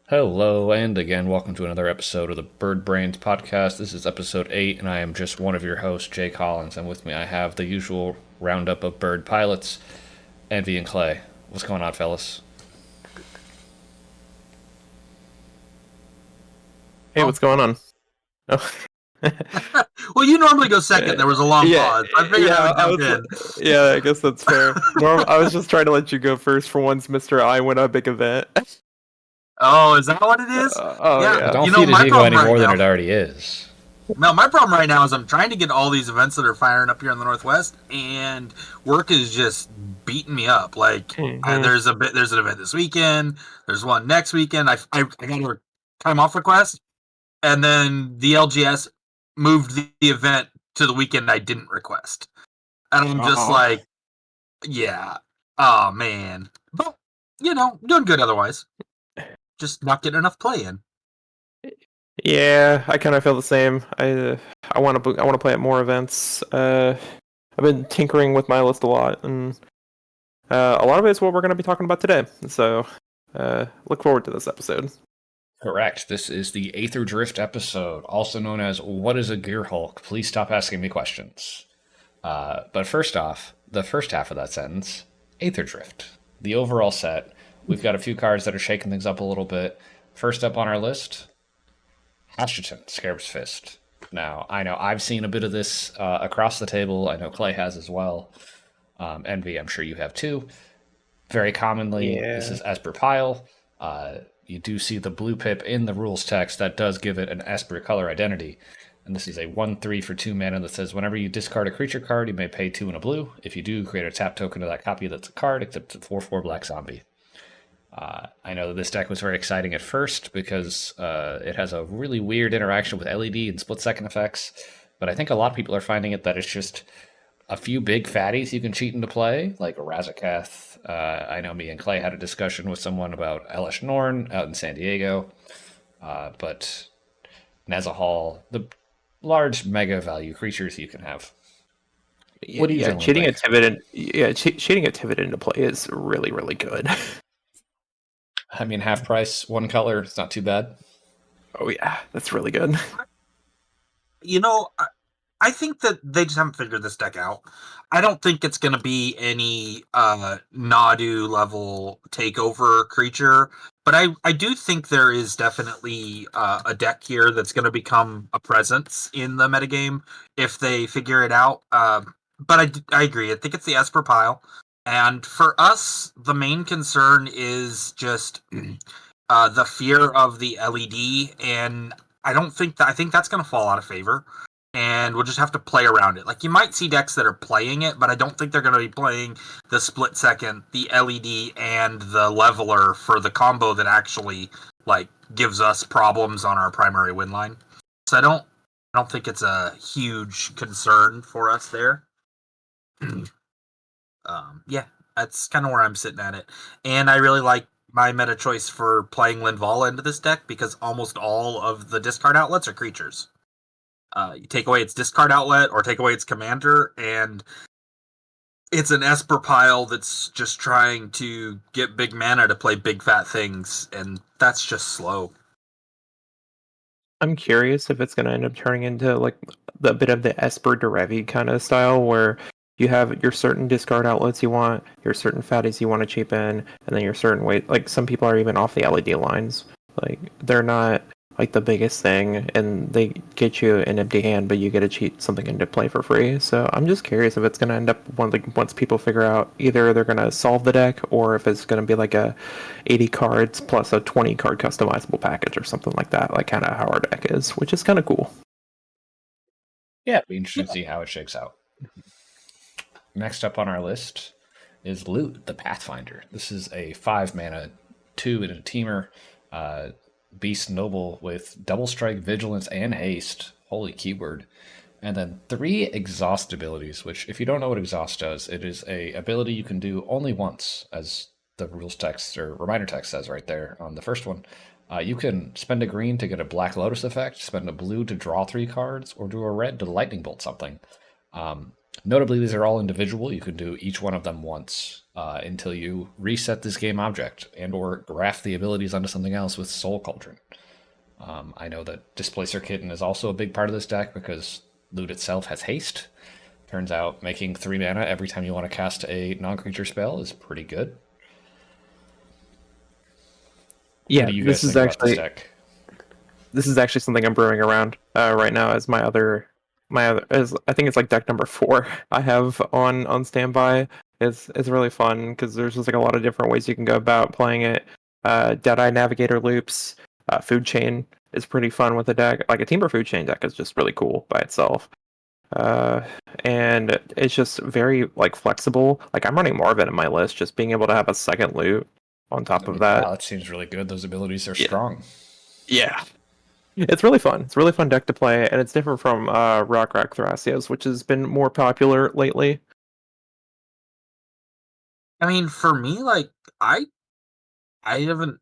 Hello, and again, welcome to another episode of the Birdbrains podcast. This is episode 8, and I am just one of your hosts, Jay Collins, and with me I have the usual roundup of bird pilots, Envy and Clay. What's going on, fellas? Hey, Oh, what's going on? Oh. well, you normally go second. There was a long yeah, pause. I figured I would jump in. yeah, I guess that's fair. I was just trying to let you go first for once, Mr. I went a big event. Oh, is that what it is? Oh Yeah. yeah. Don't You know, feed his my ego problem any right more than now. it already is. No, my problem right now is I'm trying to get all these events that are firing up here in the Northwest, and work is just beating me up. Like, Mhm. there's an event this weekend. There's one next weekend. I got a time off request, and then the LGS moved the event to the weekend I didn't request, and I'm just Uh-oh. like, yeah, oh man, but doing good otherwise. Just not getting enough play in. Yeah, I kind of feel the same. I want to play at more events. I've been tinkering with my list a lot, and a lot of it is what we're going to be talking about today. So, look forward to this episode. Correct. This is the Aetherdrift episode, also known as What is a Gearhulk? Please stop asking me questions. But first off, the first half of that sentence, Aetherdrift. The overall set. We've got a few cards that are shaking things up a little bit. First up on our list, Hashaton, Scarab's Fist. Now, I know I've seen a bit of this across the table. I know Clay has as well. Envy, I'm sure you have too. Very commonly, this Yeah. is Esper Pile. You do see the blue pip in the rules text that does give it an Esper color identity. And this is a 1/3 for 2 mana that says whenever you discard a creature card, you may pay 2 and a blue. If you do, create a tap token of that copy that's a card, except it's a 4/4 black zombie. I know this deck was very exciting at first because it has a really weird interaction with LED and split second effects. But I think a lot of people are finding it that it's just a few big fatties you can cheat into play, like Razaketh. I know me and Clay had a discussion with someone about Elish Norn out in San Diego. But as a whole, the large mega value creatures you can have. What do you generally Cheating think? at Tivit, cheating at Tivit into play is really, really good. I mean, half price, one color, it's not too bad. Oh yeah, that's really good. You know, I think that they just haven't figured this deck out. I don't think it's going to be any Nadu level takeover creature, but I do think there is definitely a deck here that's going to become a presence in the metagame if they figure it out. But I agree. I think it's the Esper Pile. And for us, the main concern is just the fear of the LED, and I think that's going to fall out of favor, and we'll just have to play around it. Like, you might see decks that are playing it, but I don't think they're going to be playing the split second, the LED, and the leveler for the combo that actually like gives us problems on our primary win line. So I don't think it's a huge concern for us there. Yeah, that's kind of where I'm sitting at it. And I really like my meta choice for playing Linvala into this deck because almost all of the discard outlets are creatures. You take away its discard outlet or take away its commander, and it's an Esper pile that's just trying to get big mana to play big fat things, and that's just slow. I'm curious if it's going to end up turning into like a bit of the Esper Derevi kind of style where you have your certain discard outlets you want, your certain fatties you want to cheap in, and then your certain weight. Like some people are even off the LED lines. Like they're not like the biggest thing, and they get you an empty hand, but you get to cheat something into play for free. So I'm just curious if it's going to end up once people figure out either they're going to solve the deck or if it's going to be like a 80 cards plus a 20 card customizable package or something like that, like kind of how our deck is, which is kind of cool. Yeah, it'd be interesting to see how it shakes out. Next up on our list is Loot, the Pathfinder. This is a 5 mana, 2 in a teamer, Beast Noble with double strike, vigilance, and haste. Holy keyword. And then 3 exhaust abilities, which if you don't know what exhaust does, it is a ability you can do only once, as the rules text or reminder text says right there on the first one. You can spend a green to get a Black Lotus effect, spend a blue to draw 3 cards, or do a red to lightning bolt something. Notably, these are all individual. You can do each one of them once until you reset this game object and or graft the abilities onto something else with Soul Cauldron. I know that Displacer Kitten is also a big part of this deck because loot itself has haste. Turns out making 3 mana every time you want to cast a non-creature spell is pretty good. Yeah, what do you guys think about this deck? This is actually something I'm brewing around right now as my other as I think it's like deck number 4 I have on standby. It's really fun because there's just like a lot of different ways you can go about playing it. Deadeye Navigator loops, Food Chain is pretty fun with the deck. Like a Timber Food Chain deck is just really cool by itself. And it's just very like flexible. Like I'm running more of it in my list, just being able to have a second loot on top of that. Yeah, that seems really good. Those abilities are strong. Yeah. It's really fun. It's a really fun deck to play, and it's different from Rockrak Thrasios, which has been more popular lately. I mean, for me, like I haven't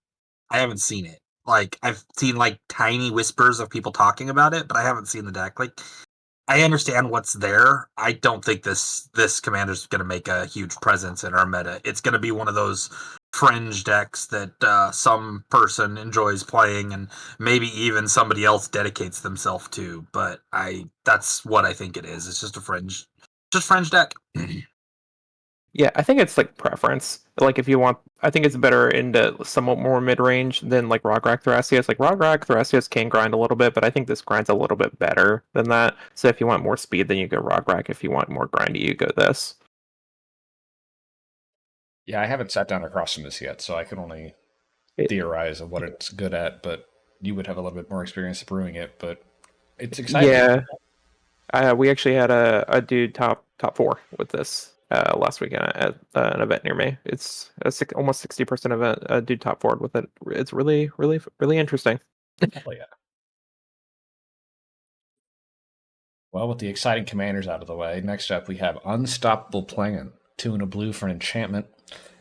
seen it. Like I've seen like tiny whispers of people talking about it, but I haven't seen the deck. Like I understand what's there. I don't think this commander's going to make a huge presence in our meta. It's going to be one of those fringe decks that some person enjoys playing, and maybe even somebody else dedicates themselves to. But that's what I think it is. It's just a fringe deck. Yeah, I think it's like preference. Like if you want, I think it's better into somewhat more mid-range than like Rockrak Thrasios. Like Rockrak Thrasios can grind a little bit, but I think this grinds a little bit better than that. So if you want more speed, then you go Rockrak. If you want more grindy, you go this. Yeah, I haven't sat down across from this yet, so I can only theorize of what it's good at, but you would have a little bit more experience brewing it, but it's exciting. Yeah. We actually had a dude top 4 with this last weekend at an event near me. It's almost 60% event. A dude top 4 with it. It's really, really, really interesting. Oh, yeah. Well, with the exciting commanders out of the way, next up we have Unstoppable Plan. 2 and a blue for an enchantment.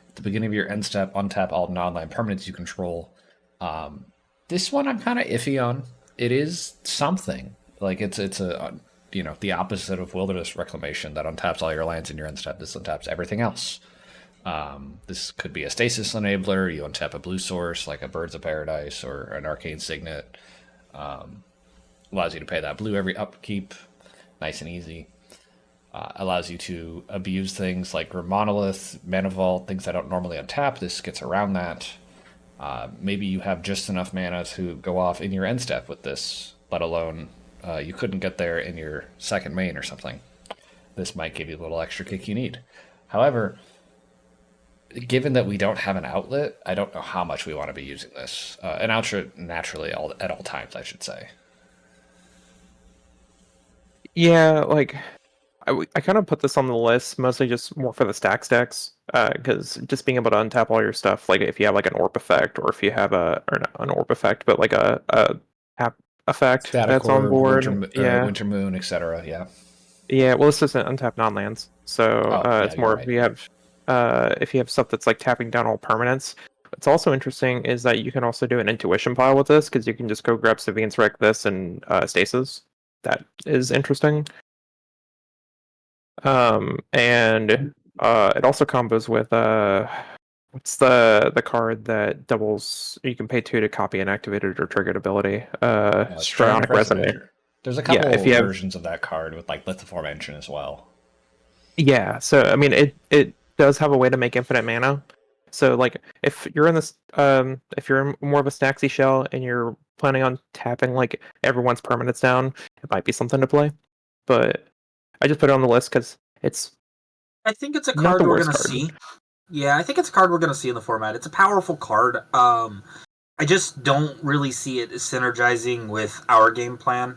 At the beginning of your end step, untap all non-land permanents you control. This one I'm kind of iffy on. It is something. Like it's a the opposite of Wilderness Reclamation that untaps all your lands in your end step. This untaps everything else. This could be a stasis enabler. You untap a blue source like a Birds of Paradise or an Arcane Signet. Allows you to pay that blue every upkeep. Nice and easy. Allows you to abuse things like Monolith, Mana Vault, things that don't normally untap. This gets around that. Maybe you have just enough mana to go off in your end step with this, let alone you couldn't get there in your second main or something. This might give you the little extra kick you need. However, given that we don't have an outlet, I don't know how much we want to be using this. An outlet naturally at all times, I should say. Yeah, like I kind of put this on the list mostly just more for the stacks decks, because just being able to untap all your stuff, like if you have like an orb effect, or if you have or not an orb effect, but like a tap effect Static that's Orb, on board. Winter Moon, etc. Yeah. Yeah, well, this isn't untap non-lands, so it's more right. if you have stuff that's like tapping down all permanents. What's also interesting is that you can also do an intuition pile with this because you can just go grab Savian's Wreck this and stasis. That is interesting. And it also combos with what's the card that doubles? You can pay 2 to copy an activated or triggered ability. Strionic Resonator. There's a couple versions of that card with like Lithiform Engine as well. Yeah, so I mean it does have a way to make infinite mana. So like if you're in this if you're in more of a Snaxy shell and you're planning on tapping like everyone's permanents down, it might be something to play. But I just put it on the list because I think it's a card we're going to see. Yeah, I think it's a card we're going to see in the format. It's a powerful card. I just don't really see it as synergizing with our game plan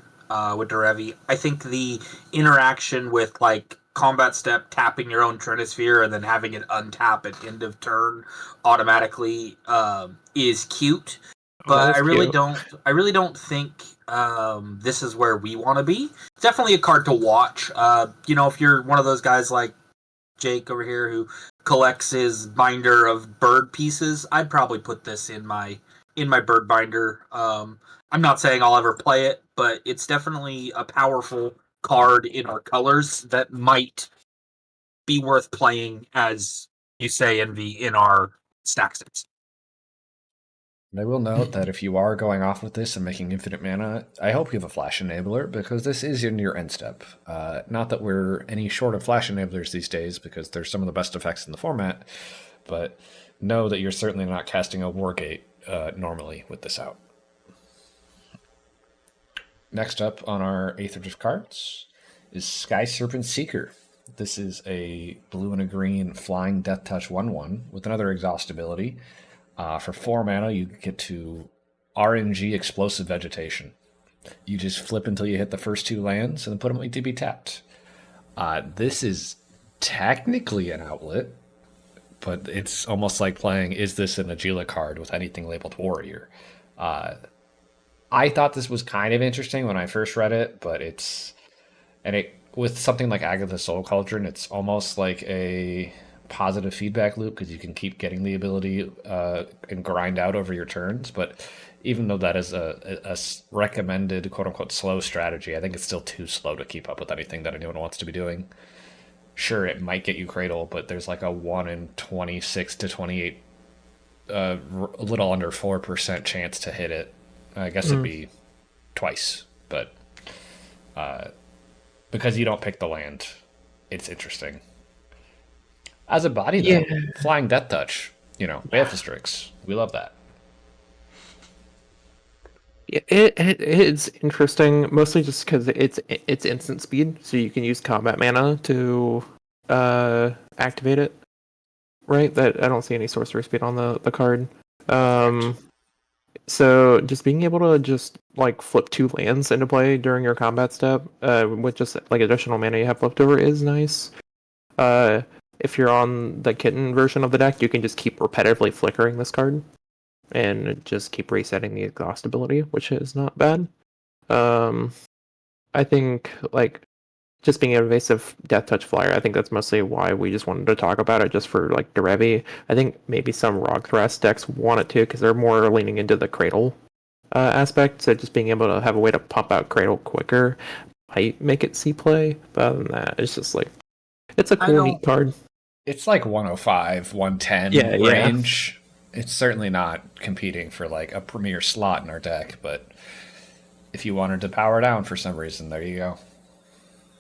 with Derevi. I think the interaction with like combat step, tapping your own Trinisphere, and then having it untap at end of turn automatically is cute. But I really don't think this is where we want to be. It's definitely a card to watch. If you're one of those guys like Jake over here who collects his binder of bird pieces, I'd probably put this in my bird binder. I'm not saying I'll ever play it, but it's definitely a powerful card in our colors that might be worth playing, as you say, in our stack states. And I will note that if you are going off with this and making infinite mana, I hope you have a flash enabler, because this is in your end step. Not that we're any short of flash enablers these days, because they're some of the best effects in the format, but know that you're certainly not casting a Wargate normally with this out. Next up on our Aetherdrift cards is Skyserpent Seeker. This is a blue and a green flying Death Touch 1/1 with another exhaust ability. For 4 mana, you get to RNG Explosive Vegetation. You just flip until you hit the first 2 lands and then put them to be tapped. This is technically an outlet, but it's almost like playing, is this an Agila card with anything labeled Warrior? I thought this was kind of interesting when I first read it, but with something like Agatha Soul Cauldron, it's almost like a positive feedback loop, because you can keep getting the ability and grind out over your turns. But even though that is a recommended quote-unquote slow strategy, I think it's still too slow to keep up with anything that anyone wants to be doing. Sure, it might get you Cradle, but there's like a 1 in 26 to 28, a little under 4% chance to hit it. I guess it'd be twice, but because you don't pick the land, it's interesting. As a body, though, flying Death Touch, Aetherdrift, we love that. It's interesting, mostly just because it's instant speed, so you can use combat mana to activate it. Right? That I don't see any sorcery speed on the card. So just being able to just like flip 2 lands into play during your combat step, with just like additional mana you have left over is nice. If you're on the Kitten version of the deck, you can just keep repetitively flickering this card and just keep resetting the exhaust ability, which is not bad. I think like just being an evasive Death Touch flyer, I think that's mostly why we just wanted to talk about it, just for like Derevi. I think maybe some Rock Thrust decks want it too, because they're more leaning into the Cradle aspect. So just being able to have a way to pump out Cradle quicker might make it see play. But other than that, it's just like, it's a cool, neat card. It's like 105, 110 range. Yeah. It's certainly not competing for like a premier slot in our deck, but if you wanted to power down for some reason, there you go.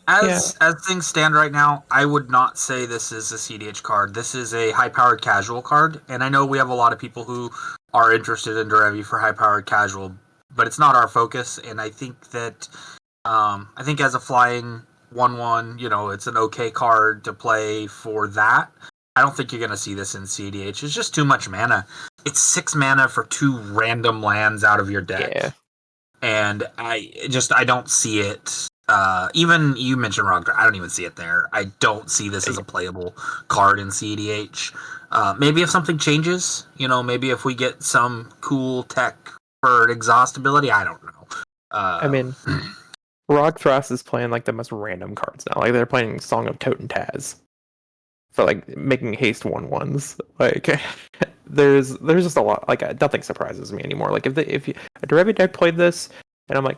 As things stand right now, I would not say this is a CDH card. This is a high-powered casual card, and I know we have a lot of people who are interested in Derevi for high-powered casual, but it's not our focus. And I think that as a flying 1/1, it's an okay card to play for that. I don't think you're going to see this in CDH. It's just too much mana. It's 6 mana for 2 random lands out of your deck. Yeah. And I don't see it. Even you mentioned Rock, I don't even see it there. I don't see this as a playable card in CDH. Maybe if something changes, maybe if we get some cool tech for exhaust ability, I don't know. Rock Thrust is playing like the most random cards now. Like they're playing Song of Toten Taz for like making haste 1/1s. Like there's just a lot. Like nothing surprises me anymore. Like if a Derevi deck played this, and I'm like,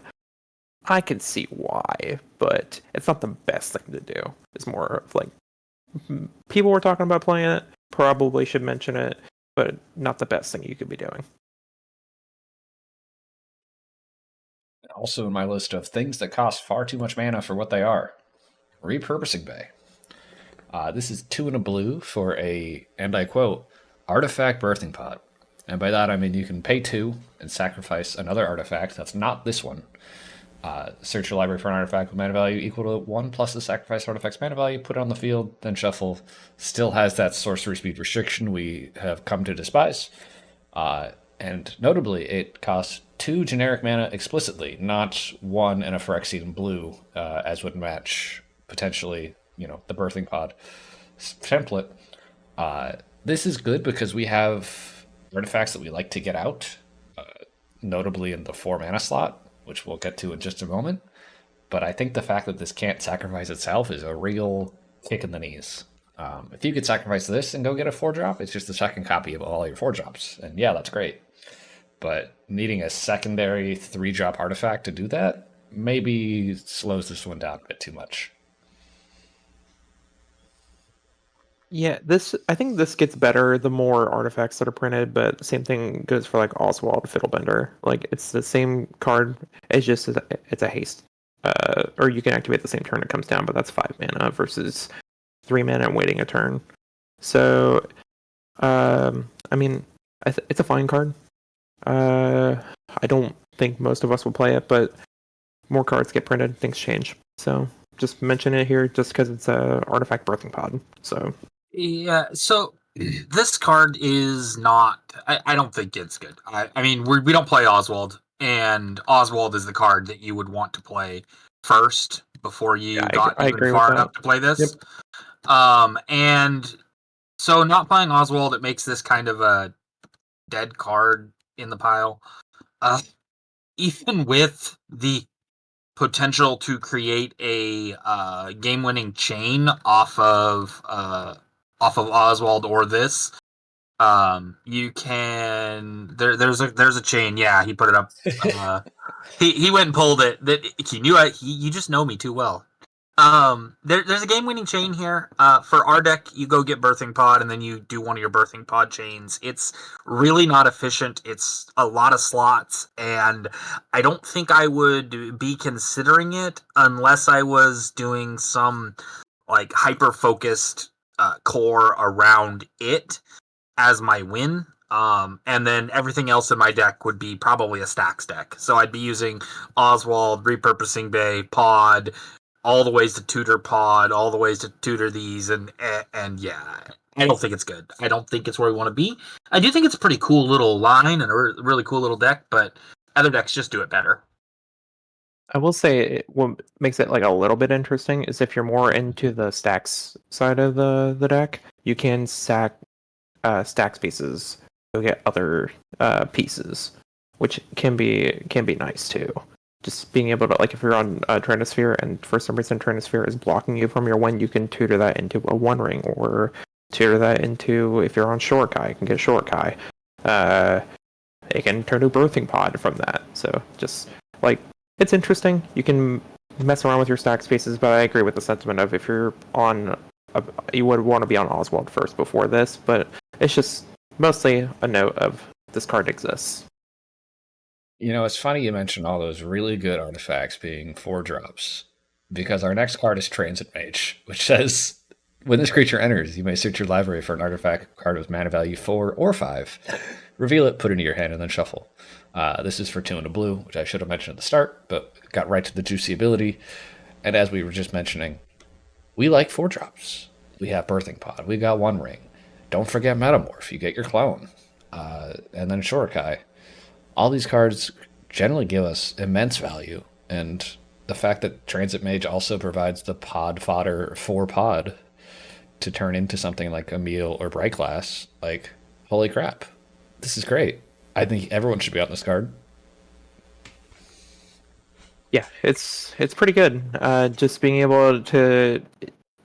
I can see why, but it's not the best thing to do. It's more of like people were talking about playing it, probably should mention it, but not the best thing you could be doing. Also in my list of things that cost far too much mana for what they are, Repurposing Bay. This is 2 and a blue for a, and I quote, artifact birthing pod. And by that I mean you can pay 2 and sacrifice another artifact that's not this one. Search your library for an artifact with mana value equal to 1 plus the sacrifice artifact's mana value, put it on the field, then shuffle. Still has that sorcery speed restriction we have come to despise. And notably, it costs 2 generic mana explicitly, not 1 and a Phyrexian blue, as would match potentially, the birthing pod template. This is good because we have artifacts that we like to get out, notably in the 4 mana slot, which we'll get to in just a moment. But I think the fact that this can't sacrifice itself is a real kick in the knees. If you could sacrifice this and go get a 4-drop, it's just a second copy of all your 4-drops. And yeah, that's great. But needing a secondary 3-drop artifact to do that maybe slows this one down a bit too much. Yeah, I think this gets better the more artifacts that are printed, but same thing goes for like Oswald Fiddlebender. Like it's the same card. It's a haste. Or you can activate the same turn it comes down, but that's 5 mana versus 3 mana and waiting a turn. So, I mean, it's a fine card. I don't think most of us will play it, but more cards get printed, things change. So just mention it here, just because it's a artifact birthing pod. So. Yeah, so this card is not. I don't think it's good. I mean, we don't play Oswald, and Oswald is the card that you would want to play first before you Yeah, got I even agree with far that. enough to play this. Yep. And so not playing Oswald, it makes this kind of a dead card in the pile. Even with the potential to create a game-winning chain off of Oswald or this, you can there's a chain. Yeah, he put it up. He went and pulled it. That he knew. You just know me too well. There's a game-winning chain here. For our deck, you go get Birthing Pod, and then you do one of your Birthing Pod chains. It's really not efficient. It's a lot of slots, and I don't think I would be considering it unless I was doing some like hyper-focused core around it as my win. And then everything else in my deck would be probably a stacks deck. So I'd be using Oswald, Repurposing Bay, Pod, all the ways to tutor Pod, all the ways to tutor these, and yeah, I don't think it's good. I don't think it's where we want to be. I do think it's a pretty cool little line and a really cool little deck, but other decks just do it better. I will say what makes it like a little bit interesting is if you're more into the stacks side of the deck, you can stacks pieces to get other pieces, which can be nice too. Just being able to, like, if you're on Trinisphere and for some reason Trinisphere is blocking you from your one, you can tutor that into a One Ring, or tutor that into, if you're on Short Guy, you can get Short Guy. It can turn to Birthing Pod from that. So just like, it's interesting. You can mess around with your stack spaces, but I agree with the sentiment of if you're on, you would want to be on Oswald first before this. But it's just mostly a note of this card exists. You know, it's funny you mentioned all those really good artifacts being 4-drops, because our next card is Transit Mage, which says when this creature enters, you may search your library for an artifact card with mana value 4 or 5. Reveal it, put it into your hand, and then shuffle. This is for 2 and a blue, which I should have mentioned at the start, but got right to the juicy ability. And as we were just mentioning, we like 4-drops. We have Birthing Pod. We got One Ring. Don't forget Metamorph. You get your clone. And then Shorikai. All these cards generally give us immense value. And the fact that Transit Mage also provides the pod fodder for Pod to turn into something like Emiel or Bright Glass, like, holy crap. This is great. I think everyone should be on this card. Yeah, it's pretty good. Just being able to,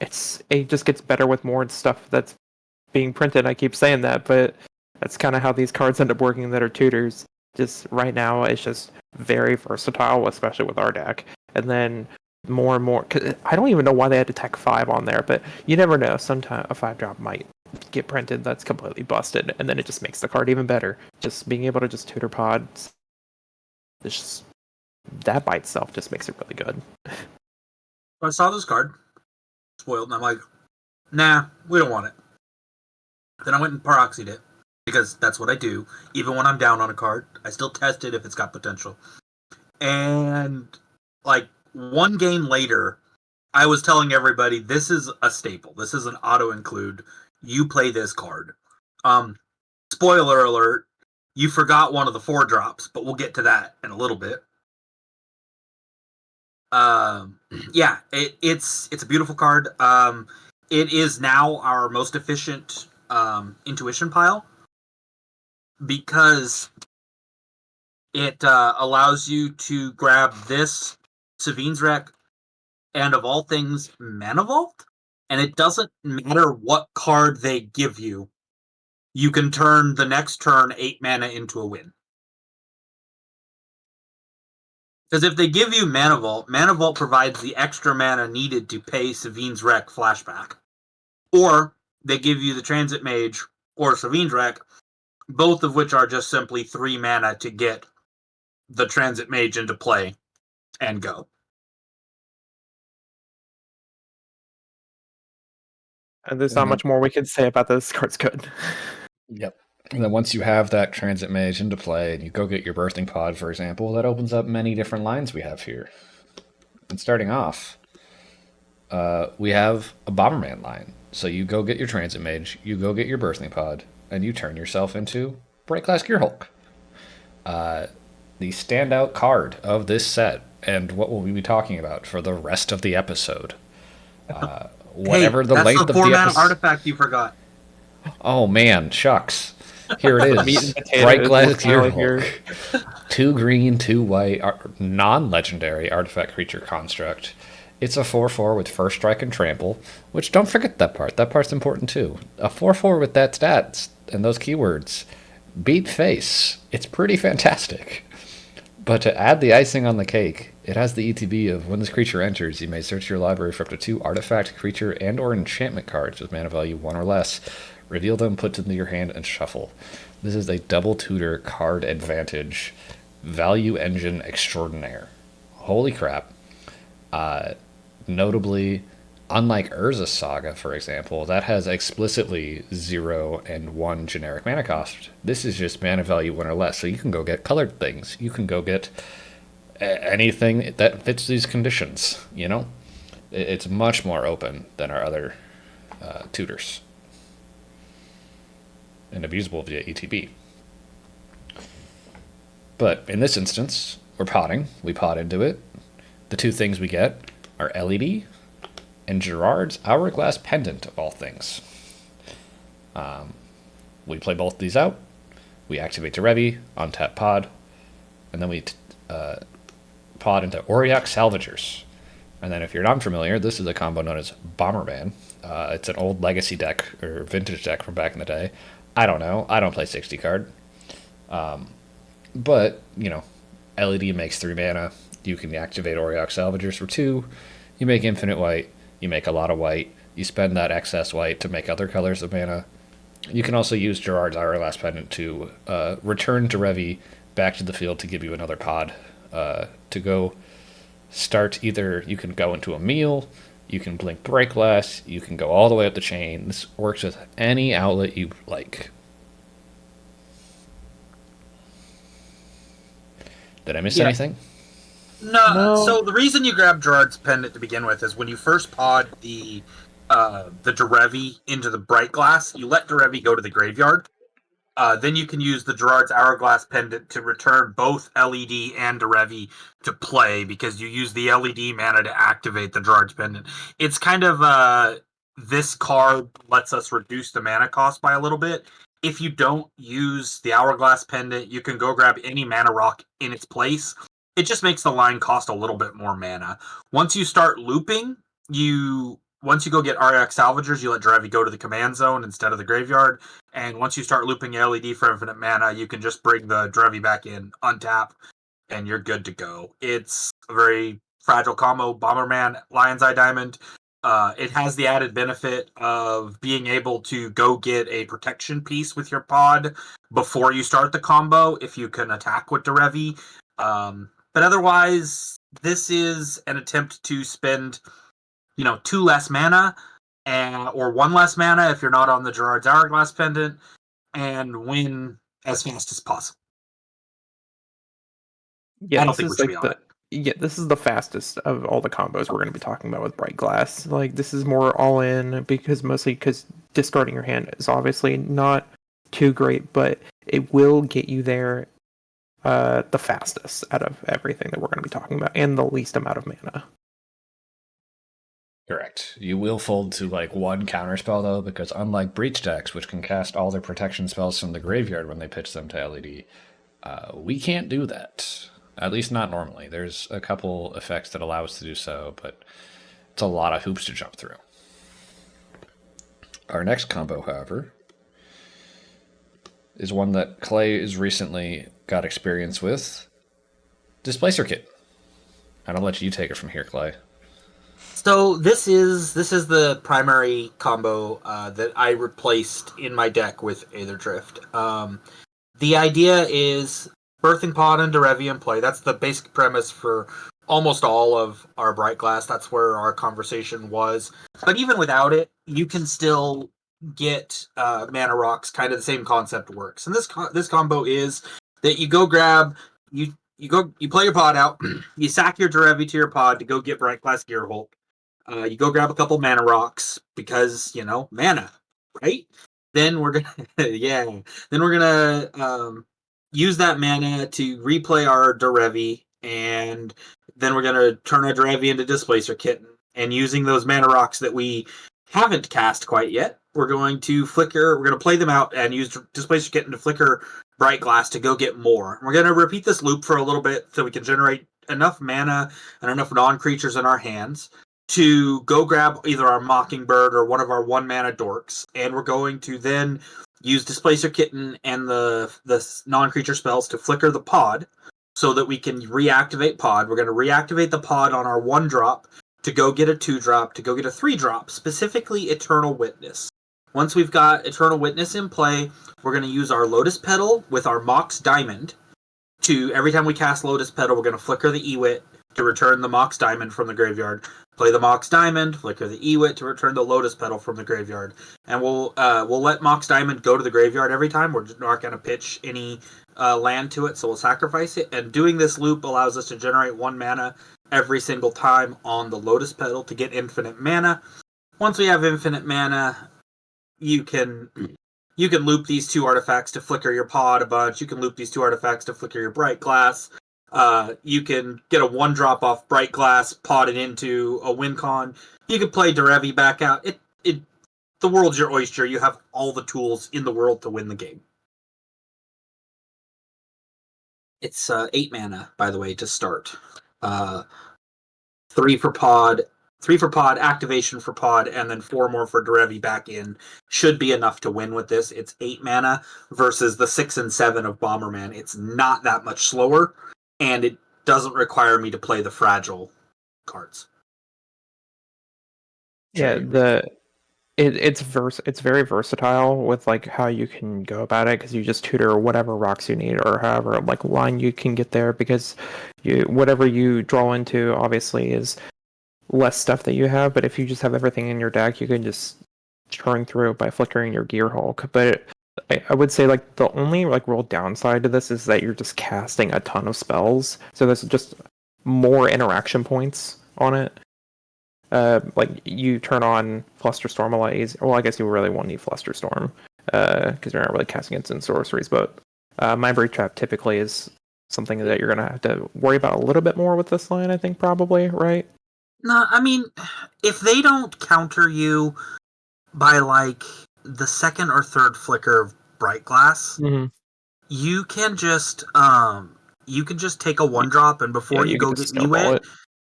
it just gets better with more stuff that's being printed. I keep saying that, but that's kind of how these cards end up working that are tutors. Just right now, it's just very versatile, especially with our deck. And then more and more, cause I don't even know why they had to tack 5 on there, but you never know. Sometimes a 5-drop might get printed that's completely busted, and then it just makes the card even better. Just being able to just tutor pods, it's just, that by itself just makes it really good. I saw this card, spoiled, and I'm like, nah, we don't want it. Then I went and proxied it, because that's what I do. Even when I'm down on a card, I still test it if it's got potential. And like one game later, I was telling everybody, this is a staple. This is an auto include. You play this card. Spoiler alert, you forgot one of the 4-drops, but we'll get to that in a little bit. Yeah, it's a beautiful card. It is now our most efficient intuition pile, because it allows you to grab this Savine's Wreck and, of all things, Mana Vault, and it doesn't matter what card they give you. You can turn the next turn 8 mana into a win. Because if they give you Mana Vault provides the extra mana needed to pay Savine's Wreck flashback. Or they give you the Transit Mage or Savindrek, both of which are just simply 3 mana to get the Transit Mage into play and go. And there's not much more we can say about this card's good. Yep. And then once you have that Transit Mage into play and you go get your Birthing Pod, for example, that opens up many different lines we have here. And starting off, we have a Bomberman line. So you go get your Transit Mage, you go get your Birthing Pod, and you turn yourself into Bright Glass Gearhulk. The standout card of this set, and what will we be talking about for the rest of the episode. Whatever the length of the four-mana episode. artifact you forgot. Oh man, shucks. Here it Meat is. and potatoes, Bright Glass we'll call it Gearhulk. 2 green, 2 white, non-legendary artifact creature construct. It's a 4/4 with first strike and trample, which don't forget that part. That part's important too. A 4/4 with that stats and those keywords. Beat face. It's pretty fantastic. But to add the icing on the cake, it has the ETB of when this creature enters, you may search your library for up to 2 artifact, creature, and or enchantment cards with mana value 1 or less. Reveal them, put them into your hand, and shuffle. This is a double tutor card advantage. Value engine extraordinaire. Holy crap. Notably, unlike Urza's Saga, for example, that has explicitly 0 and 1 generic mana cost. This is just mana value 1 or less, so you can go get colored things. You can go get anything that fits these conditions, you know? It's much more open than our other tutors. And abusable via ETB. But in this instance, we're potting. We pot into it. The 2 things we get are LED and Gerard's Hourglass Pendant, of all things. We play both these out. We activate Derevi, untap Pod, and then we pod into Auriok Salvagers. And then if you're not familiar, this is a combo known as Bomberman. It's an old legacy deck, or vintage deck from back in the day. I don't know. I don't play 60 card. But, you know, LED makes 3 mana. You can activate Auriok Salvagers for 2. You make infinite white. You make a lot of white. You spend that excess white to make other colors of mana. You can also use Gerard's Hourglass Pendant to return Derevi back to the field to give you another pod. To go start either, you can go into Emiel, you can blink Break Glass, you can go all the way up the chain. This works with any outlet you like. Did I miss anything? No. So the reason you grab Gerard's Pendant to begin with is when you first pod the Derevi into the Bright Glass, you let Derevi go to the graveyard. Then you can use the Gerard's Hourglass Pendant to return both LED and Derevi to play because you use the LED mana to activate the Gerard's Pendant. It's kind of this card lets us reduce the mana cost by a little bit. If you don't use the Hourglass Pendant, you can go grab any mana rock in its place. It just makes the line cost a little bit more mana. Once you start looping, once you go get Auriok Salvagers, you let Derevi go to the command zone instead of the graveyard. And once you start looping LED for infinite mana, you can just bring the Derevi back in, untap, and you're good to go. It's a very fragile combo. Bomberman, Lion's Eye Diamond. It has the added benefit of being able to go get a protection piece with your pod before you start the combo if you can attack with Derevi. But otherwise, this is an attempt to spend 2 less mana, or 1 less mana if you're not on the Gerard's Hourglass Pendant, and win as fast as possible. Yeah, I don't think we should be on it. Yeah, this is the fastest of all the combos we're going to be talking about with Bright Glass. Like, this is more all-in, mostly because discarding your hand is obviously not too great, but it will get you there the fastest out of everything that we're going to be talking about, and the least amount of mana. Correct. You will fold to like 1 counterspell though, because unlike Breach decks, which can cast all their protection spells from the graveyard when they pitch them to LED, we can't do that. At least not normally. There's a couple effects that allow us to do so, but it's a lot of hoops to jump through. Our next combo, however, is one that Clay has recently got experience with. Displacer Kitten. And I'll let you take it from here, Clay. So this is the primary combo that I replaced in my deck with Aetherdrift. The idea is Birthing Pod and Derevi in play. That's the basic premise for almost all of our Bright Glass. That's where our conversation was. But even without it, you can still get mana rocks. Kind of the same concept works. And this combo is that you go grab you play your pod out, you sack your Derevi to your pod to go get Bright Glass Gearhulk. You go grab a couple mana rocks because mana, right? Then we're gonna yeah. Then we're gonna use that mana to replay our Derevi, and then we're gonna turn our Derevi into Displacer Kitten. And using those mana rocks that we haven't cast quite yet, we're going to flicker. We're gonna play them out and use Displacer Kitten to flicker Bright Glass to go get more. We're gonna repeat this loop for a little bit so we can generate enough mana and enough non-creatures in our hands to go grab either our Mockingbird or one of our 1-mana dorks, and we're going to then use Displacer Kitten and the non-creature spells to flicker the pod so that we can reactivate pod. We're going to reactivate the pod on our 1-drop to go get a 2-drop, to go get a 3-drop, specifically Eternal Witness. Once we've got Eternal Witness in play, we're going to use our Lotus Petal with our Mox Diamond to, every time we cast Lotus Petal, we're going to flicker the Ewit to return the Mox Diamond from the graveyard. Play the Mox Diamond, flicker the Ewit to return the Lotus Petal from the graveyard, and we'll let Mox Diamond go to the graveyard every time. We're not going to pitch any land to it, so we'll sacrifice it. And doing this loop allows us to generate 1 mana every single time on the Lotus Petal to get infinite mana. Once we have infinite mana, you can loop these 2 artifacts to flicker your pod a bunch. You can loop these 2 artifacts to flicker your Bright Glass. You can get a 1-drop off Bright Glass, pod it into a win con. You can play Derevi back out. The world's your oyster. You have all the tools in the world to win the game. It's 8 mana, by the way, to start. 3 for pod, activation for pod, and then 4 more for Derevi back in. Should be enough to win with this. It's 8 mana versus the 6 and 7 of Bomberman. It's not that much slower, and it doesn't require me to play the fragile cards. Yeah, it's very versatile with like how you can go about it, because you just tutor whatever rocks you need or however like line you can get there, because whatever you draw into obviously is less stuff that you have, but if you just have everything in your deck, you can just churn through it by flickering your Gearhulk. But I would say like the only like real downside to this is that you're just casting a ton of spells, so there's just more interaction points on it. Like you turn on Flusterstorm a lot easier. Well, I guess you really won't need Flusterstorm because you're not really casting instant sorceries. But Mind Break Trap typically is something that you're gonna have to worry about a little bit more with this line. I think probably, right? No, I mean, if they don't counter you by like the 2nd or 3rd flicker of Bright Glass, you can just take a 1-drop, and before you go get Ewit,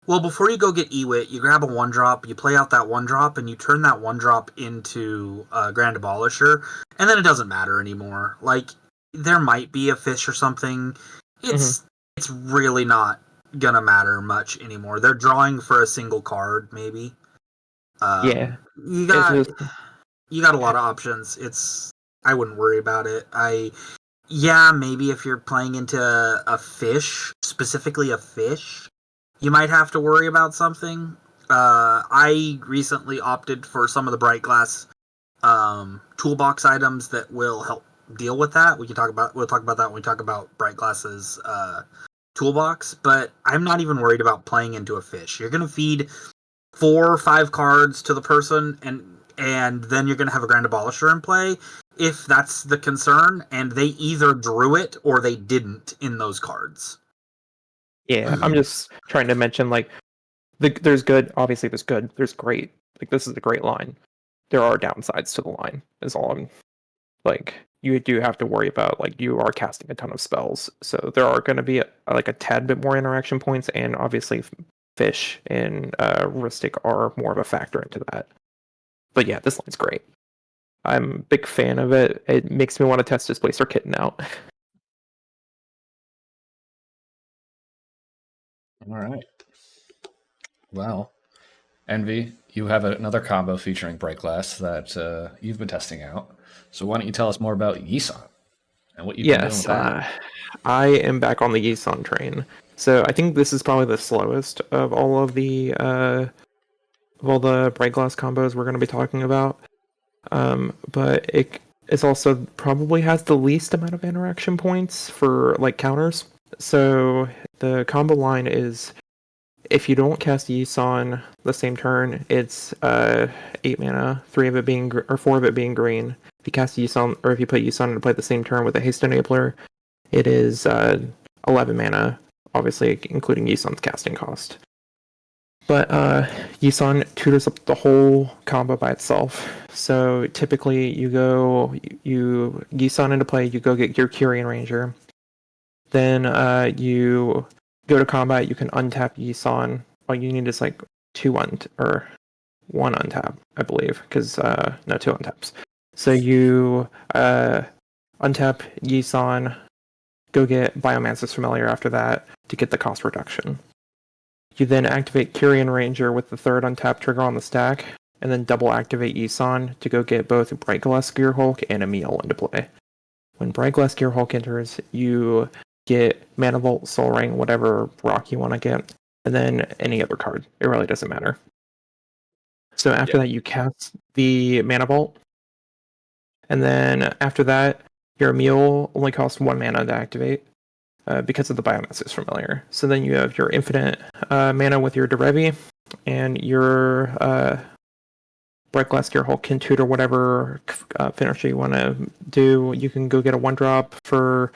before you go get Ewit, you grab a 1-drop, you play out that 1-drop, and you turn that 1-drop into Grand Abolisher, and then it doesn't matter anymore. Like, there might be a fish or something. It's really not gonna matter much anymore. They're drawing for a single card, maybe. You got a lot of options. I wouldn't worry about it. Maybe if you're playing into a fish, specifically a fish, you might have to worry about something. I recently opted for some of the Bright Glass toolbox items that will help deal with that. We'll talk about that when we talk about Bright Glass's toolbox, but I'm not even worried about playing into a fish. You're going to feed 4 or 5 cards to the person, and then you're going to have a Grand Abolisher in play, if that's the concern, and they either drew it or they didn't in those cards. Yeah, I'm just trying to mention, like, there's good, obviously there's good, there's great. Like, this is a great line. There are downsides to the line, is all I'm, like, you do have to worry about, like, you are casting a ton of spells, so there are going to be, a tad bit more interaction points, and obviously fish and Ristic are more of a factor into that. But yeah, this line's great. I'm a big fan of it. It makes me want to test Displacer Kitten out. All right. Well, Envy, you have another combo featuring Bright Glass that you've been testing out. So why don't you tell us more about Yisan and what you've been doing with Yes, that? I am back on the Yisan train. So I think this is probably the slowest of all the bright glass combos we're going to be talking about. But it's also probably has the least amount of interaction points for like counters. So the combo line is if you don't cast Yisan the same turn, it's 8 mana, 4 of it being green. If you cast Yisan, or if you put Yisan into play the same turn with a haste enabler, it is 11 mana, obviously including Yisan's casting cost. But Yisan tutors up the whole combo by itself. So typically you Yisan into play, you go get your Kyrian Ranger. Then you go to combat, you can untap Yisan. All you need is like one untap, I believe, because no, 2 untaps. So you untap Yisan, go get Biomancer's Familiar after that to get the cost reduction. You then activate Kyrian Ranger with the 3rd untap trigger on the stack, and then double activate Yisan to go get both Bright Glass Gearhulk and Emiel into play. When Bright Glass Gearhulk enters, you get Mana Vault, Soul Ring, whatever rock you want to get, and then any other card. It really doesn't matter. So after that, you cast the Mana Vault, and then after that, your Emiel only costs 1 mana to activate because of the Biomancer's Familiar. So then you have your infinite mana with your Derevi, and your Bright Glass Gearhulk can tutor whatever finisher you want to do. You can go get a 1-drop for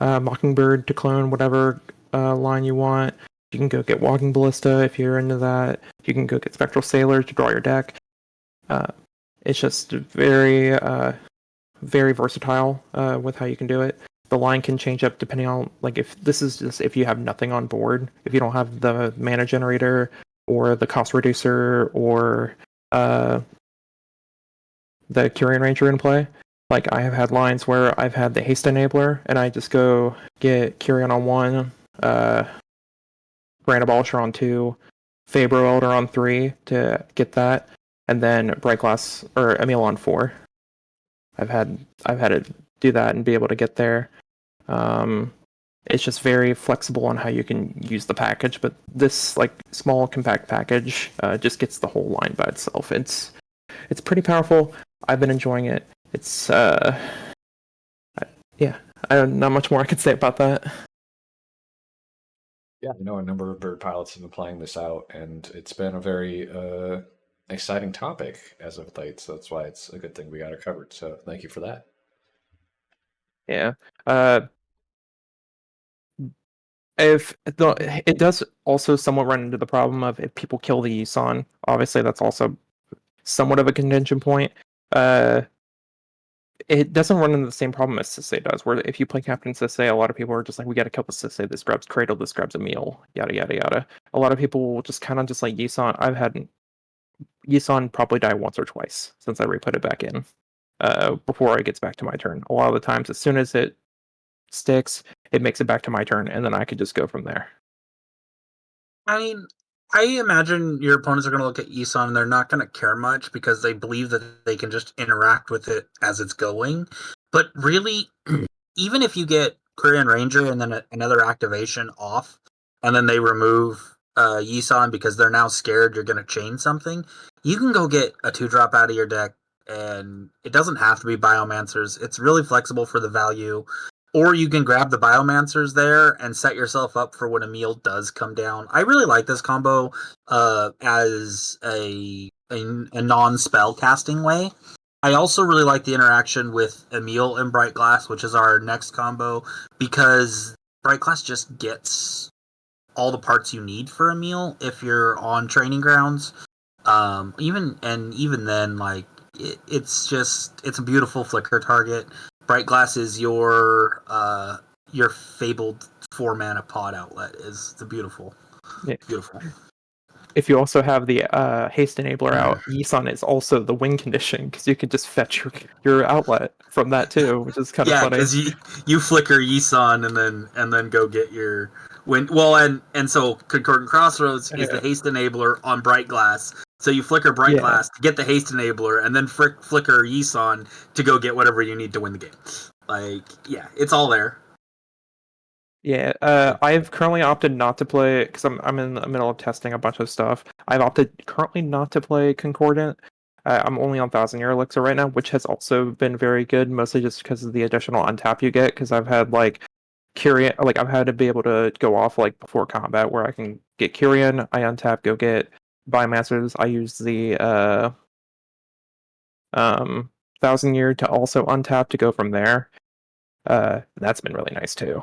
Mockingbird to clone whatever line you want. You can go get Walking Ballista if you're into that. You can go get Spectral Sailor to draw your deck. It's just very, very versatile with how you can do it. The line can change up depending on, like, if you have nothing on board, if you don't have the mana generator or the cost reducer or the Kyrian Ranger in play. Like, I have had lines where I've had the haste enabler, and I just go get Kyrian on 1, Grand Abolisher on 2, Fabro Elder on 3 to get that, and then Bright Glass or Emiel on 4. I've had to do that and be able to get there. It's just very flexible on how you can use the package, but this like small compact package just gets the whole line by itself. It's pretty powerful. I've been enjoying it. It's yeah, not much more I could say about that. Yeah, I know a number of bird pilots have been playing this out, and it's been a very exciting topic as of late. So that's why it's a good thing we got it covered. So thank you for that. Yeah. It does also somewhat run into the problem of if people kill the Yisan, obviously that's also somewhat of a contention point. It doesn't run into the same problem as Sisei does, where if you play Captain Sisei, a lot of people are just like, we gotta kill the Sisei, this grabs Cradle, this grabs Emiel, yada yada yada. A lot of people will just kind of just like Yisan. I've had Yisan probably die once or twice since I re-put it back in before it gets back to my turn. A lot of the times, as soon as it sticks, it makes it back to my turn, and then I could just go from there. I mean, I imagine your opponents are going to look at Yisan and they're not going to care much because they believe that they can just interact with it as it's going. But really, even if you get Korean Ranger and then another activation off, and then they remove Yisan because they're now scared you're going to chain something, you can go get a 2-drop out of your deck, and it doesn't have to be Biomancers. It's really flexible for the value. Or you can grab the Biomancers there and set yourself up for when Emiel does come down. I really like this combo as a non-spell casting way. I also really like the interaction with Emiel and Bright Glass, which is our next combo, because Bright Glass just gets all the parts you need for Emiel if you're on training grounds. Even then, like it's a beautiful flicker target. Bright Glass is your fabled 4-mana pod outlet. Is the beautiful. If you also have the haste enabler out, Yisan is also the win condition because you can just fetch your outlet from that too, which is kind of funny. Yeah, because you flicker Yisan and then go get your win. Well, and so Concordant Crossroads is the haste enabler on Bright Glass. So you flicker Bright Yeah. Glass to get the haste enabler, and then flicker Yisan to go get whatever you need to win the game. Like, yeah, it's all there. Yeah, I've currently opted not to play because I'm in the middle of testing a bunch of stuff. I've opted currently not to play Concordant. I'm only on 1,000-year elixir right now, which has also been very good, mostly just because of the additional untap you get. Because I've had I've had to be able to go off like before combat where I can get Kyrian, I untap, go get Biomancers. I use the 1,000-year to also untap to go from there. That's been really nice too.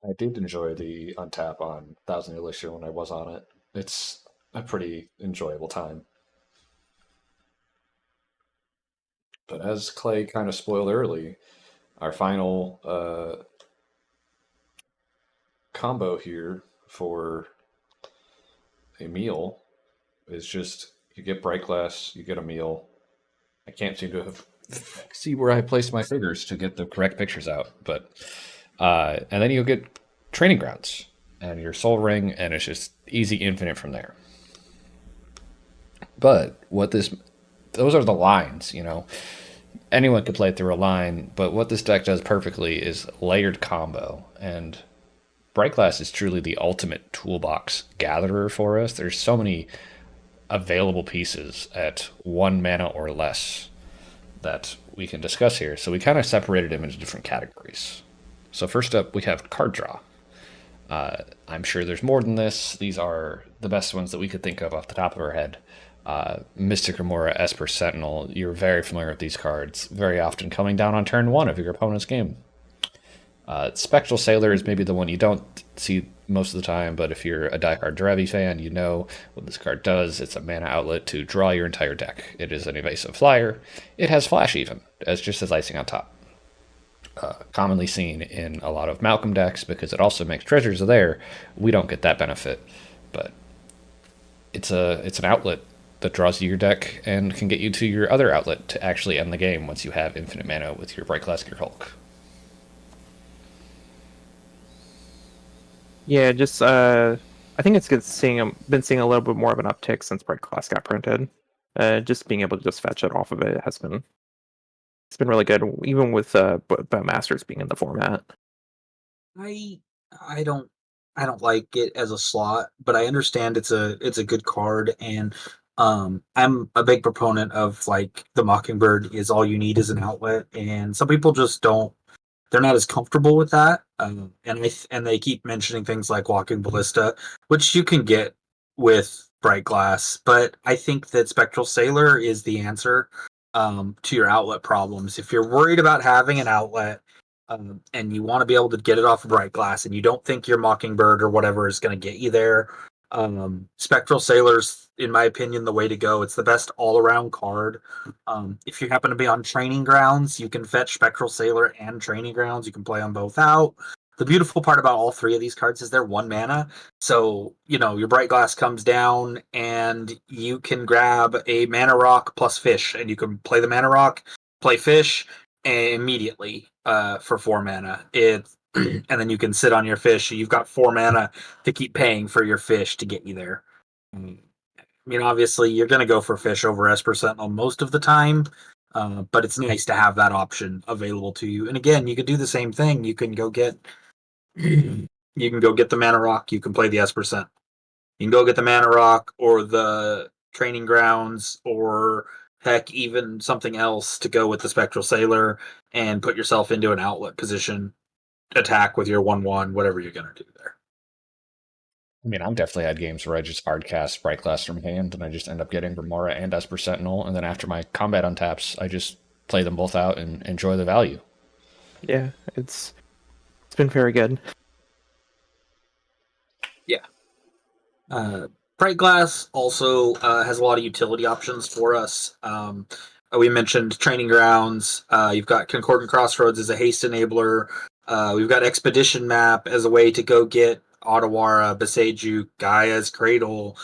I did enjoy the untap on Thousand Elixir when I was on it. It's a pretty enjoyable time. But as Clay kind of spoiled early, our final combo here for Emiel is just you get Bright Glass, you get Emiel. I can't seem to see where I placed my fingers to get the correct pictures out, but and then you'll get Training Grounds and your Soul Ring, and it's just easy infinite from there. But those are the lines, you know. Anyone could play through a line, but what this deck does perfectly is layered combo, and Bright Glass is truly the ultimate toolbox gatherer for us. There's so many available pieces at 1 mana or less that we can discuss here. So we kind of separated them into different categories. So first up, we have card draw. I'm sure there's more than this. These are the best ones that we could think of off the top of our head. Mystic Remora, Esper Sentinel, you're very familiar with these cards, very often coming down on turn 1 of your opponent's game. Spectral Sailor is maybe the one you don't see most of the time, but if you're a diehard Derevi fan, you know what this card does. It's a mana outlet to draw your entire deck. It is an evasive flyer. It has flash even, just as icing on top. Commonly seen in a lot of Malcolm decks because it also makes treasures there. We don't get that benefit, but it's an outlet that draws you your deck and can get you to your other outlet to actually end the game once you have infinite mana with your Bright Glass Gearhulk. Yeah, just I think it's good been seeing a little bit more of an uptick since Bright Glass got printed. Just being able to just fetch it off of it has been really good, even with Masters being in the format. I don't like it as a slot, but I understand it's a good card, and I'm a big proponent of like the Mockingbird is all you need as an outlet, and some people just don't. They're not as comfortable with that, and they keep mentioning things like Walking Ballista, which you can get with Bright Glass, but I think that Spectral Sailor is the answer to your outlet problems. If you're worried about having an outlet and you want to be able to get it off of Bright Glass, and you don't think your Mockingbird or whatever is going to get you there, Spectral Sailor's, in my opinion, the way to go. It's the best all-around card. If you happen to be on Training Grounds, you can fetch Spectral Sailor and Training Grounds. You can play them both out. The beautiful part about all three of these cards is they're 1 mana. So, you know, your Bright Glass comes down and you can grab a Mana Rock plus Fish, and you can play the Mana Rock, play Fish immediately for 4 mana. And then you can sit on your fish. You've got 4 mana to keep paying for your fish to get you there. I mean, obviously, you're going to go for fish over Esper Sentinel most of the time, but it's nice to have that option available to you. And again, you could do the same thing. You can go get the Mana Rock. You can play the Esper Sentinel. You can go get the Mana Rock or the Training Grounds, or heck, even something else to go with the Spectral Sailor and put yourself into an outlet position. Attack with your 1/1, whatever you're gonna do there. I mean, I've definitely had games where I just hardcast Bright Glass from hand, and I just end up getting Remora and Esper Sentinel, and then after my combat untaps, I just play them both out and enjoy the value. Yeah, it's been very good. Yeah. Bright Glass also has a lot of utility options for us. We mentioned Training Grounds. You've got Concordant Crossroads as a haste enabler. We've got Expedition Map as a way to go get Otawara, Beseju, Gaia's Cradle,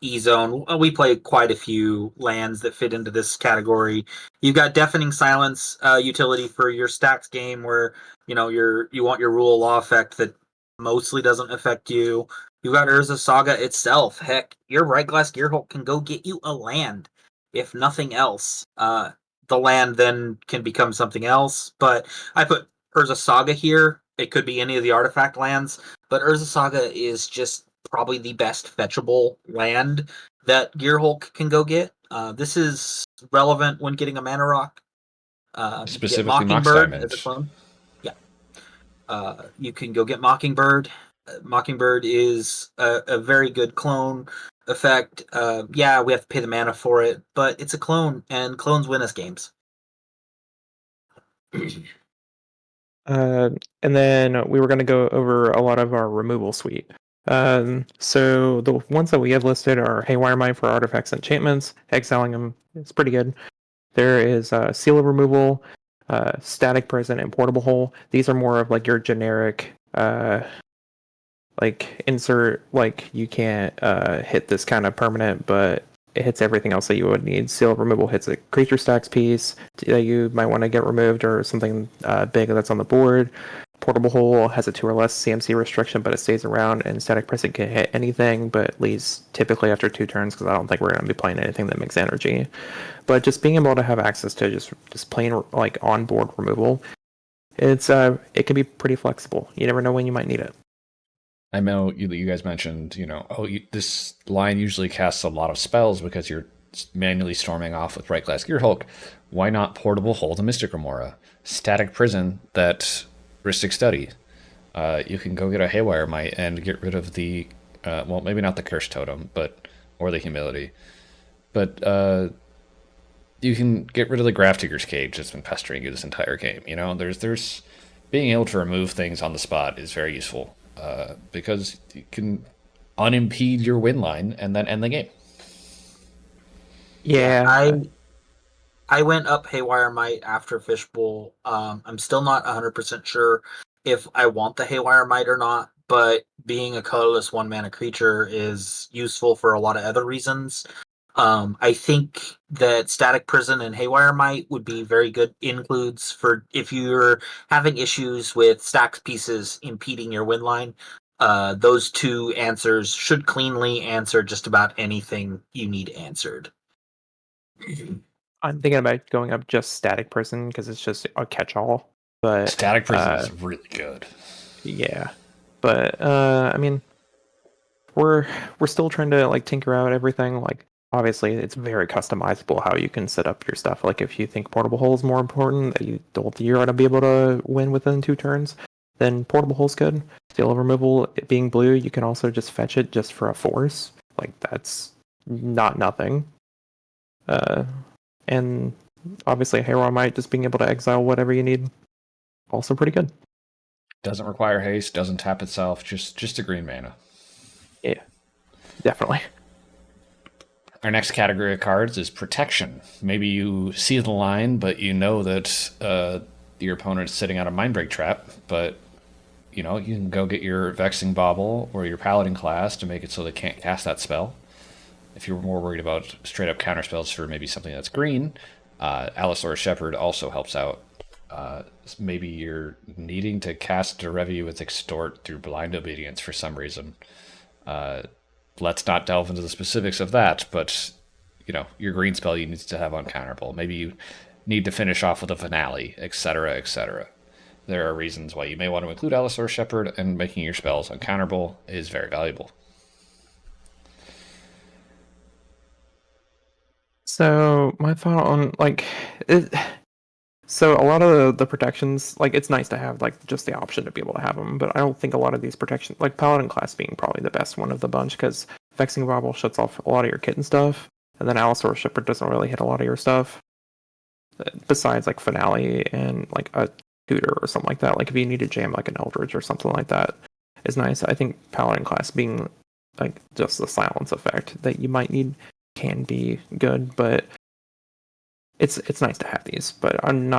E-Zone. We play quite a few lands that fit into this category. You've got Deafening Silence utility for your stacks game, where you want your rule of law effect that mostly doesn't affect you. You got Urza Saga itself. Heck, your Right Glass Gearhulk can go get you a land, if nothing else. The land then can become something else. But I put Urza Saga here. It could be any of the artifact lands, but Urza Saga is just probably the best fetchable land that Gearhulk can go get. This is relevant when getting a mana rock. You can get Specifically Mox Mockingbird as a Diamond. clone. Yeah. You can go get Mockingbird. Mockingbird is a very good clone effect. Yeah, we have to pay the mana for it, but it's a clone, and clones win us games. And then we were going to go over a lot of our removal suite. So the ones that we have listed are Haywire Might for artifacts and enchantments. Exiling them is pretty good. There is Seal of Removal, Static Prison, and Portable Hole. These are more of like your generic like insert, like you can't hit this kind of permanent, but it hits everything else that you would need. Seal of Removal hits a creature stacks piece that you might want to get removed, or something big that's on the board. Portable Hole has a 2 or less CMC restriction, but it stays around, and Static Prison can hit anything, but leaves typically after 2 turns, because I don't think we're going to be playing anything that makes energy. But just being able to have access to just plain like on-board removal, it can be pretty flexible. You never know when you might need it. I know you guys mentioned, this line usually casts a lot of spells because you're manually storming off with Right Glass Gearhulk. Why not Portable Hole the Mystic Remora? Static Prison, that Rhystic Study. You can go get a Haywire Might and get rid of the, well, maybe not the Curse Totem, or the Humility. But you can get rid of the Grafdigger's Cage that's been pestering you this entire game. There's being able to remove things on the spot is very useful. Because you can unimpede your win line and then end the game. Yeah, I went up Haywire Might after Fishbowl. I'm still not 100% sure if I want the Haywire Might or not, but being a colorless 1-mana creature is useful for a lot of other reasons. I think that Static Prison and Haywire Might would be very good includes for if you're having issues with stacked pieces impeding your win line. Those two answers should cleanly answer just about anything you need answered. I'm thinking about going up just Static Prison because it's just a catch-all. But Static Prison is really good. yeah, but I mean, we're still trying to like tinker out everything. Like, obviously, it's very customizable how you can set up your stuff. Like, if you think Portable Hole is more important, that you're going to be able to win within 2 turns, then Portable Hole's good. Seal of Removal, it being blue, you can also just fetch it just for a force. Like, that's not nothing. And obviously, Hero Might just being able to exile whatever you need, also pretty good. Doesn't require haste, doesn't tap itself, just a green mana. Yeah, definitely. Our next category of cards is Protection. Maybe you see the line, but you know that your opponent is sitting on a Mindbreak trap, but you can go get your Vexing Bauble or your Paladin class to make it so they can't cast that spell. If you're more worried about straight up counter spells for maybe something that's green, Allosaurus Shepherd also helps out. Maybe you're needing to cast Derevi with Extort through Blind Obedience for some reason. Let's not delve into the specifics of that, but your green spell you need to have uncounterable. Maybe you need to finish off with a Finale, etc., etc. There are reasons why you may want to include Allosaurus Shepherd, and making your spells uncounterable is very valuable. So my thought on so a lot of the protections, like, it's nice to have like just the option to be able to have them, but I don't think a lot of these protections, like Paladin class being probably the best one of the bunch, because Vexing Bauble shuts off a lot of your Kitten stuff, and then Allosaurus Shepherd doesn't really hit a lot of your stuff. Besides like Finale and like a Tutor or something like that, like if you need to jam like an Eldritch or something like that, is nice. I think Paladin class being like just the silence effect that you might need can be good, but it's nice to have these. But I don't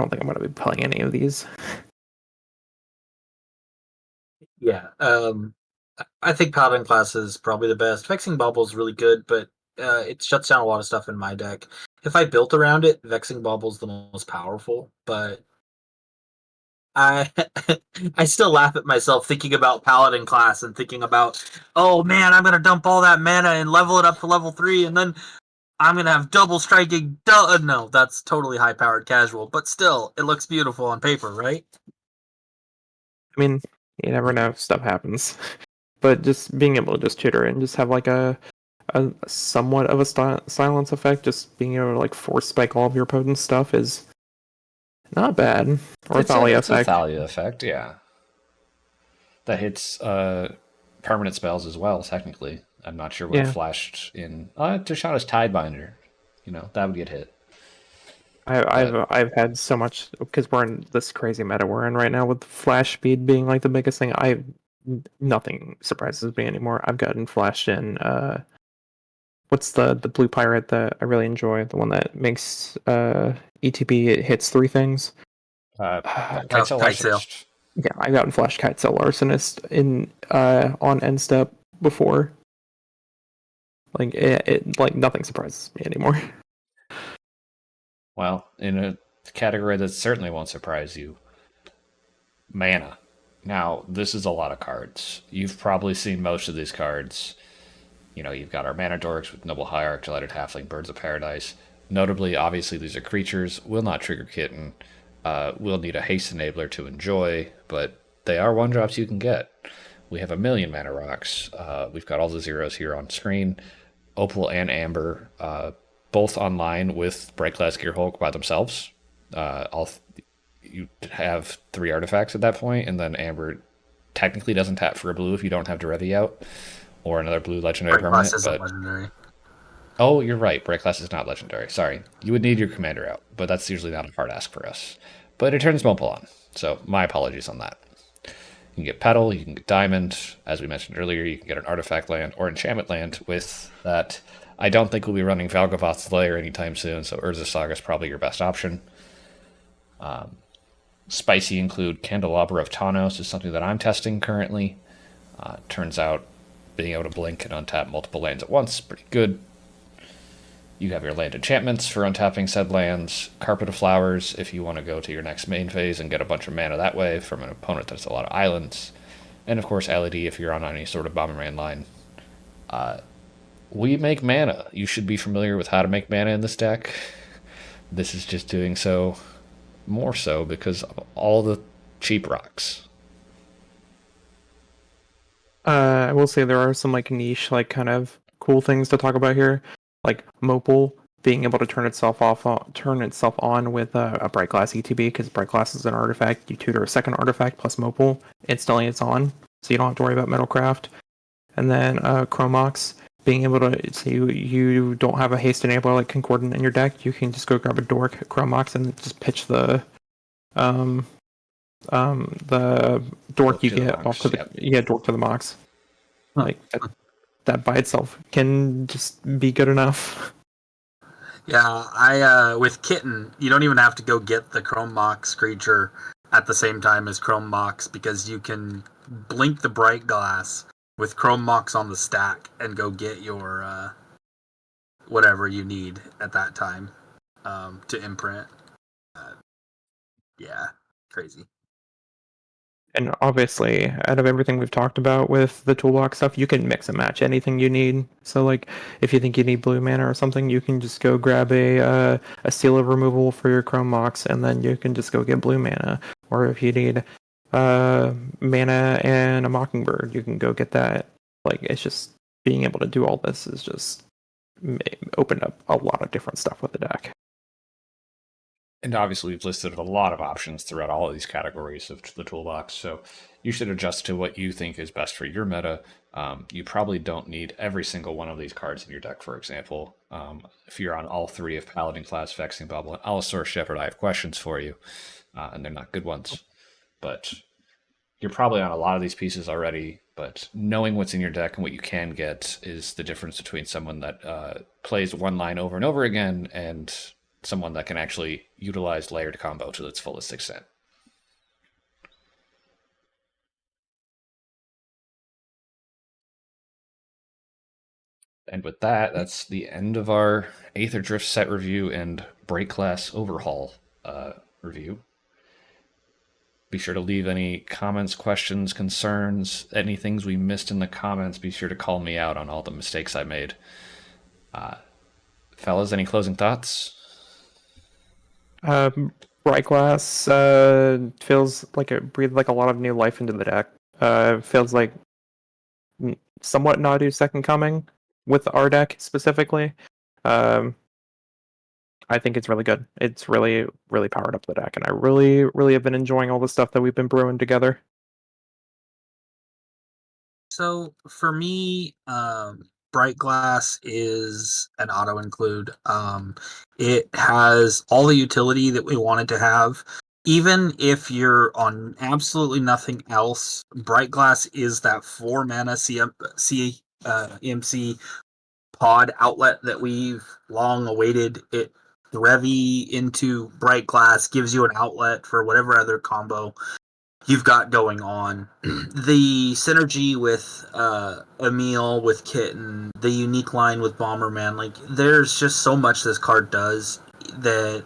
think I'm going to be playing any of these. Yeah, I think Paladin class is probably the best. Vexing Bauble is really good, but it shuts down a lot of stuff in my deck. If I built around it, Vexing Bauble is the most powerful, but I I still laugh at myself thinking about Paladin class and thinking about, oh man, I'm gonna dump all that mana and level it up to level 3, and then I'm gonna have double striking. No, that's totally high powered casual, but still, it looks beautiful on paper, right? I mean, you never know, stuff happens. But just being able to just chitter and just have like a somewhat of a silence effect, just being able to like force spike all of your potent stuff is not bad. Or Thalia It's a effect. Thalia effect, yeah. That hits permanent spells as well, technically. I'm not sure what it Yeah. flashed in. Tashana's Tidebinder. That would get hit. I've had so much because we're in this crazy meta we're in right now with flash speed being like the biggest thing. Nothing surprises me anymore. I've gotten flashed in what's the blue pirate that I really enjoy, the one that makes ETB, it hits 3 things. Kitesail Kitesail. Arsonist. Yeah, I've gotten flash Kitesail Arsonist in on end step before. Like it like nothing surprises me anymore. Well, in a category that certainly won't surprise you, mana. Now, this is a lot of cards. You've probably seen most of these cards. You've got our mana dorks with Noble Hierarch, Delighted Halfling, Birds of Paradise. Notably, obviously, these are creatures. Will not trigger Kitten. Will need a haste enabler to enjoy, but they are 1-drops you can get. We have 1,000,000 mana rocks. We've got all the zeros here on screen. Opal and Amber, both online with Bright Glass Gearhulk by themselves. You have 3 artifacts at that point, and then Amber technically doesn't tap for a blue if you don't have Derevi out, or another blue legendary permanent. Isn't legendary. Oh, you're right. Bright Glass is not legendary. Sorry. You would need your commander out, but that's usually not a hard ask for us. But it turns Mopal on, so my apologies on that. You can get Petal, you can get Diamond. As we mentioned earlier, you can get an artifact land or enchantment land with that. I don't think we'll be running Valgavoth's Lair anytime soon, so Urza Saga is probably your best option. Spicy include Candelabra of Tawnos is something that I'm testing currently. Turns out being able to blink and untap multiple lands at once is pretty good. You have your land enchantments for untapping said lands, Carpet of Flowers if you want to go to your next main phase and get a bunch of mana that way from an opponent that's a lot of islands, and of course LED if you're on any sort of Bomberman line. We make mana. You should be familiar with how to make mana in this deck. This is just doing so more so because of all the cheap rocks. I will say there are some like niche, like kind of cool things to talk about here, like Mopal being able to turn itself on with a Bright Glass ETB, because Bright Glass is an artifact. You tutor a second artifact plus Mopal, instantly it's on, so you don't have to worry about Metalcraft. And then Chromox being able to, so you don't have a haste enabler like Concordant in your deck, you can just go grab a Dork Chromox and just pitch the dork you get off to the dork to the mox. Like that by itself can just be good enough. Yeah, I with Kitten, you don't even have to go get the Chrome Mox creature at the same time as Chrome Mox, because you can blink the Bright Glass with Chrome Mox on the stack and go get your whatever you need at that time to imprint. Yeah, crazy. And obviously, out of everything we've talked about with the toolbox stuff, you can mix and match anything you need. So, like, if you think you need blue mana or something, you can just go grab a Seal of Removal for your Chrome Mox, and then you can just go get blue mana. Or if you need mana and a Mockingbird, you can go get that. Like, it's just being able to do all this is just opened up a lot of different stuff with the deck. And obviously, we've listed a lot of options throughout all of these categories of the toolbox, so you should adjust to what you think is best for your meta. You probably don't need every single one of these cards in your deck, for example. If you're on all 3 of Paladin class, Vexing Bubble, and Allosaurus Shepherd, I have questions for you, and they're not good ones. But you're probably on a lot of these pieces already, but knowing what's in your deck and what you can get is the difference between someone that plays one line over and over again and someone that can actually utilize layered combo to its fullest extent. And with that, that's the end of our Aetherdrift set review and Break Class Overhaul review. Be sure to leave any comments, questions, concerns, any things we missed in the comments. Be sure to call me out on all the mistakes I made. Fellas, any closing thoughts? Bright Glass feels like it breathed like a lot of new life into the deck. Feels like somewhat Nadu's second coming with our deck specifically. I think it's really good. It's really, really powered up the deck, and I really, really have been enjoying all the stuff that we've been brewing together. So for me, Bright Glass is an auto include. It has all the utility that we wanted to have. Even if you're on absolutely nothing else, Bright Glass is that 4 mana EMC pod outlet that we've long awaited. It Derevi into Bright Glass gives you an outlet for whatever other combo you've got going on. The synergy with Emiel, with Kitten, the unique line with Bomberman, like there's just so much this card does that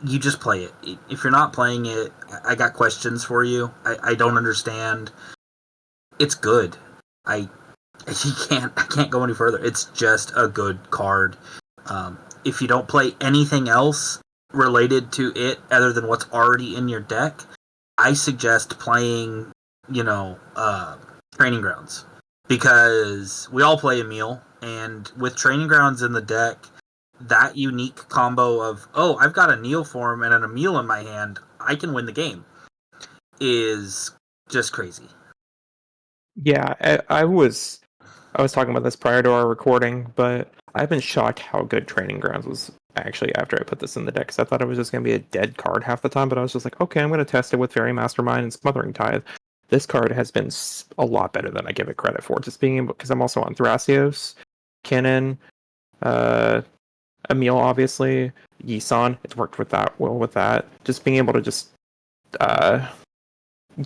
you just play it. If you're not playing it, I got questions for you. I don't understand. It's good. I can't go any further. It's just a good card. If you don't play anything else related to it other than what's already in your deck, I suggest playing, Training Grounds. Because we all play Emiel, and with Training Grounds in the deck, that unique combo of, oh, I've got a Neoform and an Emiel in my hand, I can win the game, is just crazy. Yeah, I was talking about this prior to our recording, but I've been shocked how good Training Grounds was actually after I put this in the deck, because I thought it was just going to be a dead card half the time, but I was just like, okay, I'm going to test it with Fairy Mastermind and Smothering Tithe. This card has been a lot better than I give it credit for, just being able, because I'm also on Thrasios, Kitten, Emiel, obviously, Yisan. It's worked with that well with that. Just being able to just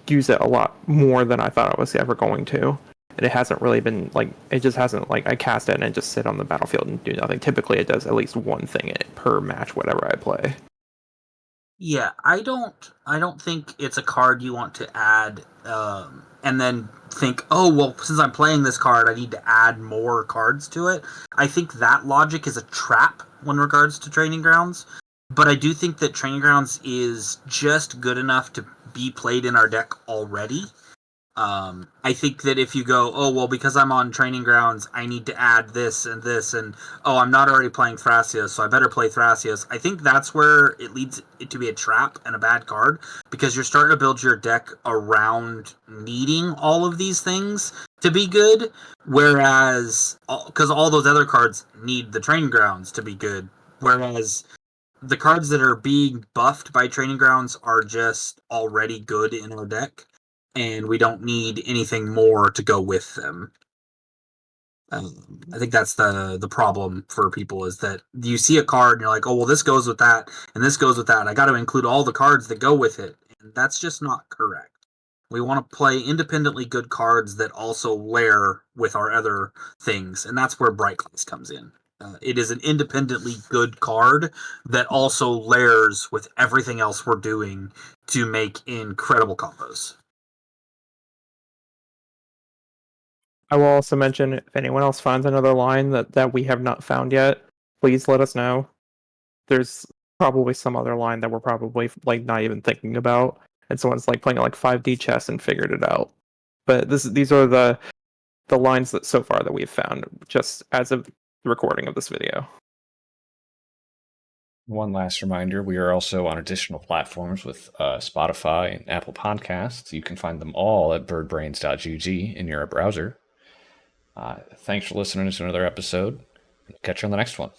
use it a lot more than I thought I was ever going to. And it hasn't really been it just hasn't I cast it and it just sit on the battlefield and do nothing. Typically it does at least one thing per match, whatever I play. Yeah, I don't think it's a card you want to add and then think, oh, well, since I'm playing this card, I need to add more cards to it. I think that logic is a trap when regards to Training Grounds, but I do think that Training Grounds is just good enough to be played in our deck already. I think that if you go, oh, well, because I'm on Training Grounds, I need to add this, and oh, I'm not already playing Thrasios, so I better play Thrasios. I think that's where it leads it to be a trap and a bad card, because you're starting to build your deck around needing all of these things to be good, whereas, because all those other cards need the Training Grounds to be good, whereas the cards that are being buffed by Training Grounds are just already good in our deck, and we don't need anything more to go with them. I think that's the problem for people, is that you see a card and you're like, oh, well, this goes with that, and this goes with that. I got to include all the cards that go with it. And that's just not correct. We want to play independently good cards that also layer with our other things, and that's where Bright Glass comes in. It is an independently good card that also layers with everything else we're doing to make incredible combos. I will also mention, if anyone else finds another line that we have not found yet, please let us know. There's probably some other line that we're probably not even thinking about, and someone's playing 5D chess and figured it out. But these are the lines that so far that we've found just as of the recording of this video. One last reminder, we are also on additional platforms with Spotify and Apple Podcasts. You can find them all at birdbrains.gg in your browser. Thanks for listening to another episode. Catch you on the next one.